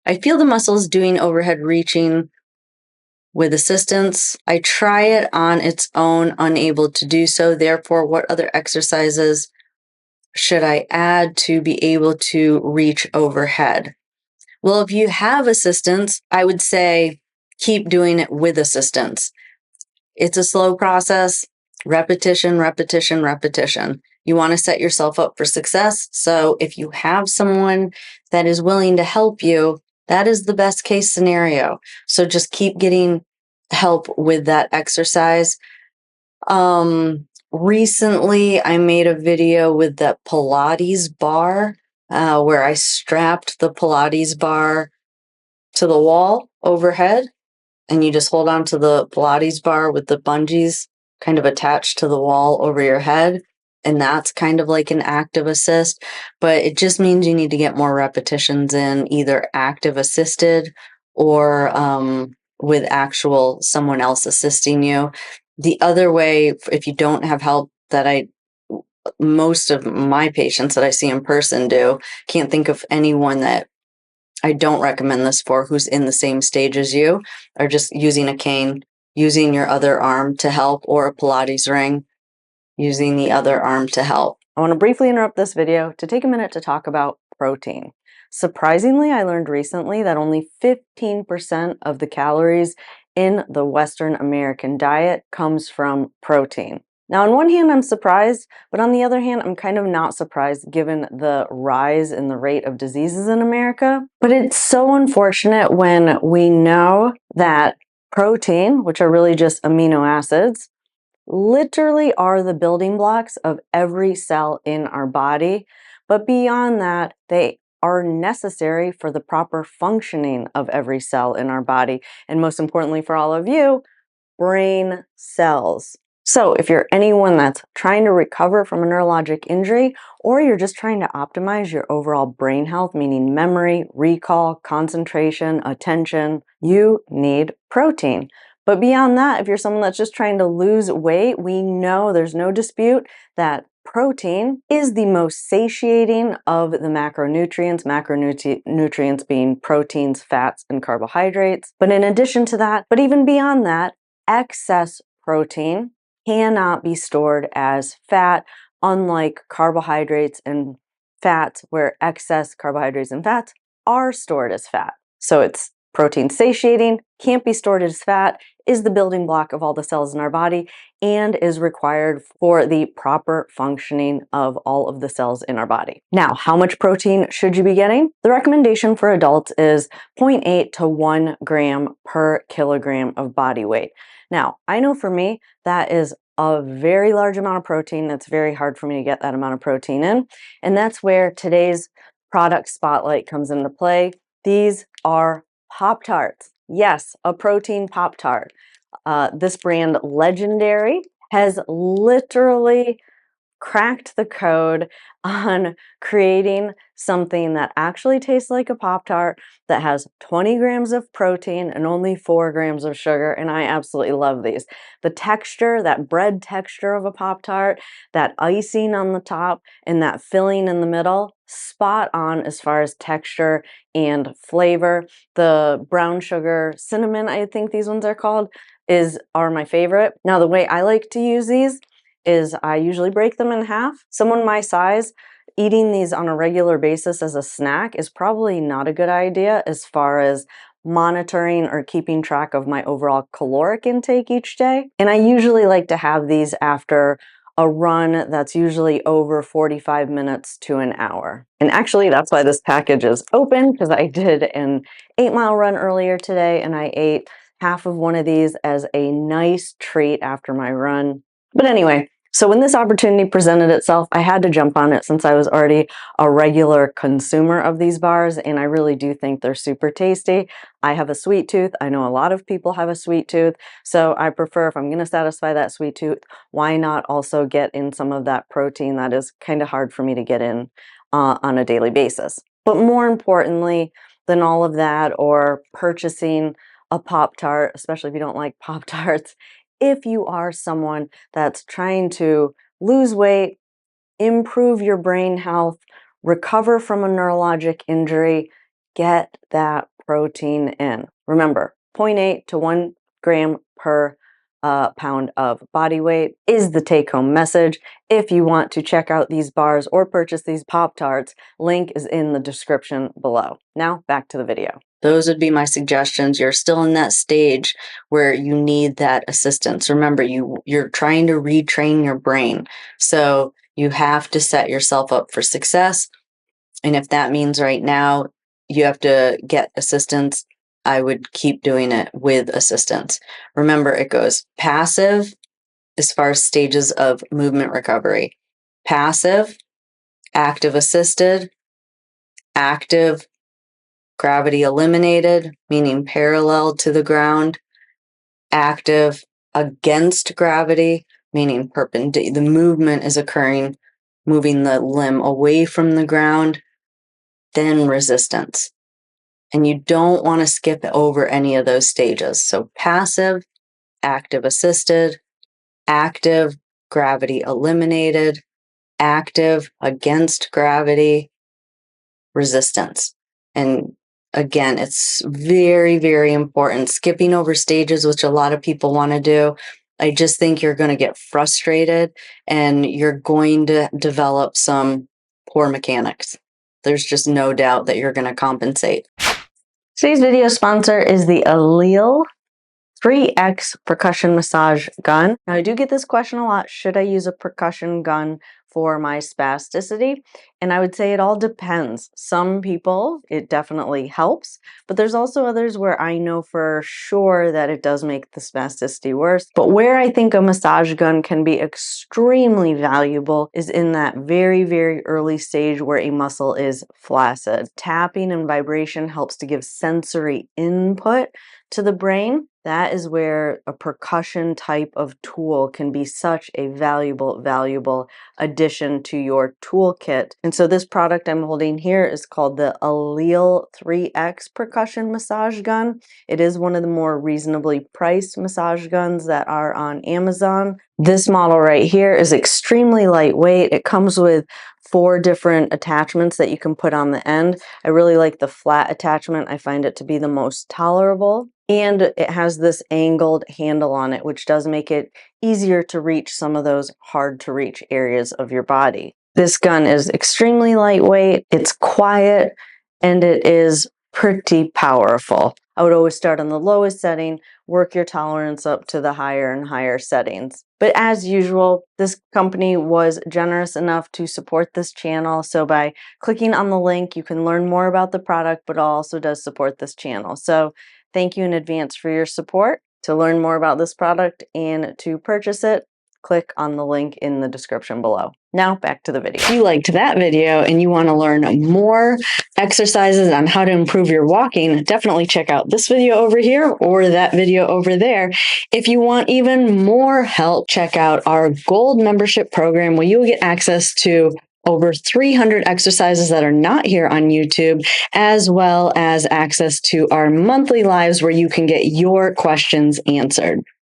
I feel the muscles doing overhead reaching with assistance. I try it on its own, unable to do so. Therefore, what other exercises should I add to be able to reach overhead? Well, if you have assistance, I would say keep doing it with assistance. It's a slow process, repetition, repetition, repetition. You want to set yourself up for success. So if you have someone that is willing to help you, that is the best case scenario. So just keep getting help with that exercise. Recently I made a video with the Pilates bar, where I strapped the Pilates bar to the wall overhead, and you just hold on to the Pilates bar with the bungees kind of attached to the wall over your head. And that's kind of like an active assist, but it just means you need to get more repetitions in, either active assisted or with actual someone else assisting you. The other way, if you don't have help, that most of my patients that I see in person do, can't think of anyone that I don't recommend this for, who's in the same stage as you, or just using a cane, using your other arm to help, or a Pilates ring, using the other arm to help. I want to briefly interrupt this video to take a minute to talk about protein. Surprisingly, I learned recently that only 15% of the calories in the Western American diet comes from protein. Now, on one hand, I'm surprised, but on the other hand, I'm kind of not surprised given the rise in the rate of diseases in America. But it's so unfortunate when we know that protein, which are really just amino acids, literally are the building blocks of every cell in our body. But beyond that, they are necessary for the proper functioning of every cell in our body. And most importantly for all of you, brain cells. So if you're anyone that's trying to recover from a neurologic injury, or you're just trying to optimize your overall brain health, meaning memory, recall, concentration, attention, you need protein. But beyond that, if you're someone that's just trying to lose weight, we know there's no dispute that protein is the most satiating of the macronutrients, macronutrients being proteins, fats, and carbohydrates. But in addition to that, but even beyond that, excess protein cannot be stored as fat, unlike carbohydrates and fats, where excess carbohydrates and fats are stored as fat. So it's protein satiating, can't be stored as fat, is the building block of all the cells in our body, and is required for the proper functioning of all of the cells in our body. Now, how much protein should you be getting? The recommendation for adults is 0.8 to 1 gram per kilogram of body weight. Now, I know for me, that is a very large amount of protein. That's very hard for me to get that amount of protein in. And that's where today's product spotlight comes into play. These are Pop-Tarts. Yes, a protein Pop-Tart. This brand, Legendary, has literally cracked the code on creating something that actually tastes like a Pop-Tart, that has 20 grams of protein and only 4 grams of sugar, and I absolutely love these. The texture, that bread texture of a Pop-Tart, that icing on the top, and that filling in the middle, spot on as far as texture and flavor. The brown sugar cinnamon, I think these ones are called, are my favorite. Now, the way I like to use these is I usually break them in half. Someone my size, eating these on a regular basis as a snack is probably not a good idea as far as monitoring or keeping track of my overall caloric intake each day. And I usually like to have these after a run that's usually over 45 minutes to an hour. And actually, that's why this package is open, because I did an 8-mile run earlier today and I ate half of one of these as a nice treat after my run. But anyway, so when this opportunity presented itself, I had to jump on it since I was already a regular consumer of these bars, and I really do think they're super tasty. I have a sweet tooth. I know a lot of people have a sweet tooth, so I prefer, if I'm going to satisfy that sweet tooth, why not also get in some of that protein that is kind of hard for me to get in on a daily basis. But more importantly than all of that, or purchasing a Pop-Tart, especially if you don't like Pop-Tarts, if you are someone that's trying to lose weight, improve your brain health, recover from a neurologic injury, get that protein in. Remember, 0.8 to 1 gram per pound of body weight is the take-home message. If you want to check out these bars or purchase these Pop-Tarts, link is in the description below. Now, back to the video. Those would be my suggestions. You're still in that stage where you need that assistance. Remember, you're trying to retrain your brain. So you have to set yourself up for success. And if that means right now you have to get assistance, I would keep doing it with assistance. Remember, it goes passive as far as stages of movement recovery. Passive, active assisted, active, gravity eliminated, meaning parallel to the ground, active, against gravity, meaning perpendicular. The movement is occurring, moving the limb away from the ground, then resistance. And you don't want to skip over any of those stages. So passive, active assisted, active, gravity eliminated, active, against gravity, resistance. And again, it's very, very important. Skipping over stages, which a lot of people want to do, I just think you're going to get frustrated and you're going to develop some poor mechanics. There's just no doubt that you're going to compensate. Today's video sponsor is the Element 3X percussion massage gun. Now, I do get this question a lot. Should I use a percussion gun for my spasticity? And I would say it all depends. Some people, it definitely helps, but there's also others where I know for sure that it does make the spasticity worse. But where I think a massage gun can be extremely valuable is in that very, very early stage where a muscle is flaccid. Tapping and vibration helps to give sensory input to the brain. That is where a percussion type of tool can be such a valuable addition to your toolkit. And so this product I'm holding here is called the Element 3X percussion massage gun. It is one of the more reasonably priced massage guns that are on Amazon. This model right here is extremely lightweight. It comes with 4 different attachments that you can put on the end. I really like the flat attachment. I find it to be the most tolerable. And it has this angled handle on it, which does make it easier to reach some of those hard to reach areas of your body. This gun is extremely lightweight, it's quiet, and it is pretty powerful. I would always start on the lowest setting, work your tolerance up to the higher and higher settings. But as usual, this company was generous enough to support this channel. So by clicking on the link, you can learn more about the product, but it also does support this channel. So thank you in advance for your support. To learn more about this product and to purchase it, click on the link in the description below. Now back to the video. If you liked that video and you want to learn more exercises on how to improve your walking, definitely check out this video over here or that video over there. If you want even more help, check out our gold membership program where you'll get access to over 300 exercises that are not here on YouTube, as well as access to our monthly lives where you can get your questions answered.